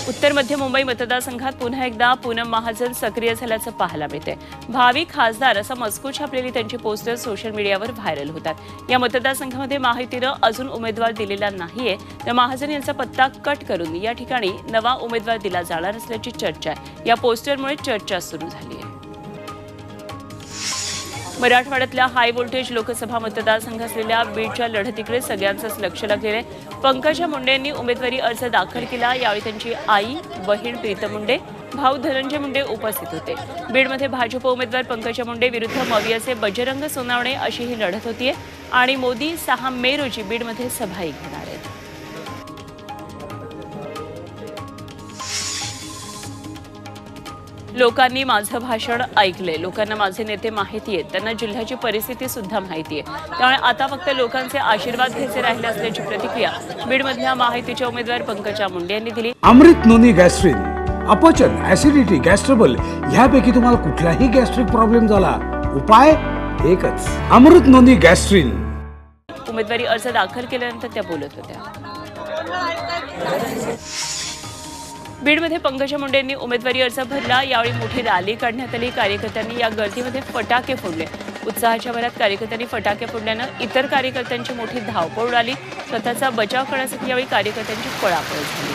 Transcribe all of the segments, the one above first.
उत्तर मध्य मुंबई मतदारसंघात पुन्हा एकदा पूनम महाजन सक्रिय झाल्याचं पाहायला मिळते। भावी खासदार असा मजकूर छापलेली त्यांची पोस्टर सोशल मीडियावर व्हायरल होतात। या मतदारसंघामध्ये महायुतीनं अजून उमेदवार दिलेला नाहीये, तर महाजन यांचा पत्ता कट करून या ठिकाणी नवा उमेदवार दिला जाणार असल्याची चर्चा आहे। या पोस्टरमुळे चर्चा सुरू झाली आहे। मराठवाड्यातल्या हाय व्होल्टेज लोकसभा मतदारसंघ असलेल्या बीडच्या लढतीकडे सगळ्यांचंच लक्ष लागलेलं आहे। पंकजा मुंडे यांनी उमेदवारी अर्ज दाखल केला। यावेळी त्यांची आई, बहीण प्रीतम मुंडे, भाऊ धनंजय मुंडे उपस्थित होते। बीडमध्ये भाजप उमेदवार पंकजा मुंडे विरुद्ध मवियाचे बजरंग सोनावणे अशी ही लढत होतीये आणि मोदी 6 मे रोजी बीडमध्ये सभाही घेणार आहेत। लोकांनी माझं भाषण ऐकले, लोकांना माझे नेते माहिती आहेत, त्यांना जिल्ह्याची परिस्थिती सुद्धा माहिती आहे, त्यामुळे आता फक्त लोकांचे आशीर्वाद घ्यायचे राहिले असल्याची प्रतिक्रिया बीडमधल्या महायुतीच्या उमेदवार पंकजा मुंडे यांनी दिली। अमृत नोनी गॅस्ट्रिन, अपचन, ऍसिडिटी, गॅस्ट्रबल ह्यापैकी तुम्हाला कुठलाही गॅस्ट्रिक प्रॉब्लेम झाला, उपाय एकच, अमृत नोनी गॅस्ट्रिन। उमेदवारी अर्ज दाखल केल्यानंतर त्या बोलत होत्या। बीडमध्ये पंकजा मुंडे यांनी उमेदवारी अर्ज भरला। यावेळी मोठी रॅली काढण्यात आली। कार्यकर्त्यांनी या गर्दीमध्ये फटाके फोडले। उत्साहाच्या भरात कार्यकर्त्यांनी फटाके फोडल्यानं इतर कार्यकर्त्यांची मोठी धावपळ उडाली। स्वतःचा बचाव करण्यासाठी यावेळी कार्यकर्त्यांची पळापळ झाली।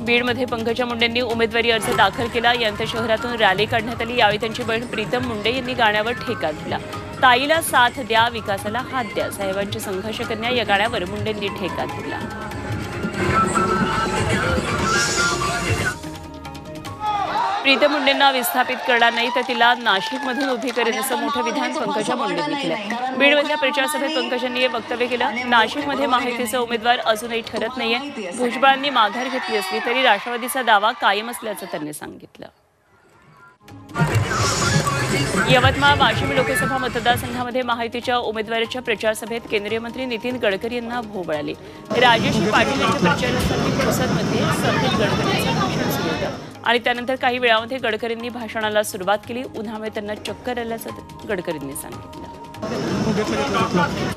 बीडमध्ये पंकजा मुंडेंनी उमेदवारी अर्ज दाखल केला। यानंतर शहरातून रॅली काढण्यात आली। यावेळी त्यांची बहीण प्रीतम मुंडे यांनी गाण्यावर ठेका दिला। ताईला साथ द्या, विकासाला हात द्या, साहेबांची संघर्ष कन्या या गाण्यावर मुंडेंनी ठेका दिला। प्रीतम मुंडेंना विस्थापित करणार नाही तर तिला नाशिकमधून उभी करेन असं मोठं विधान पंकजा मुंडेंनी केलं। बीडमधल्या प्रचार सभेत पंकजांनी हे वक्तव्य केलं। नाशिकमध्ये महायुतीचा उमेदवार अजूनही ठरत नाहीये। भुजबळांनी माघार घेतली असली तरी राष्ट्रवादीचा दावा कायम असल्याचं त्यांनी सांगितलं। यवतमाळ वाशिम लोकसभा मतदारसंघामध्ये महायुतीच्या उमेदवाराच्या प्रचार सभेत केंद्रीय मंत्री नितीन गडकरी यांना भोवळ आली। राजेश्री पाटील यांच्या प्रचारासाठी पुसदमध्ये सभेत गडकरींचं भाषण सुरू होतं आणि त्यानंतर काही वेळामध्ये गडकरींनी भाषणाला सुरुवात केली। उन्हामुळे त्यांना चक्कर आल्याचं गडकरींनी सांगितलं।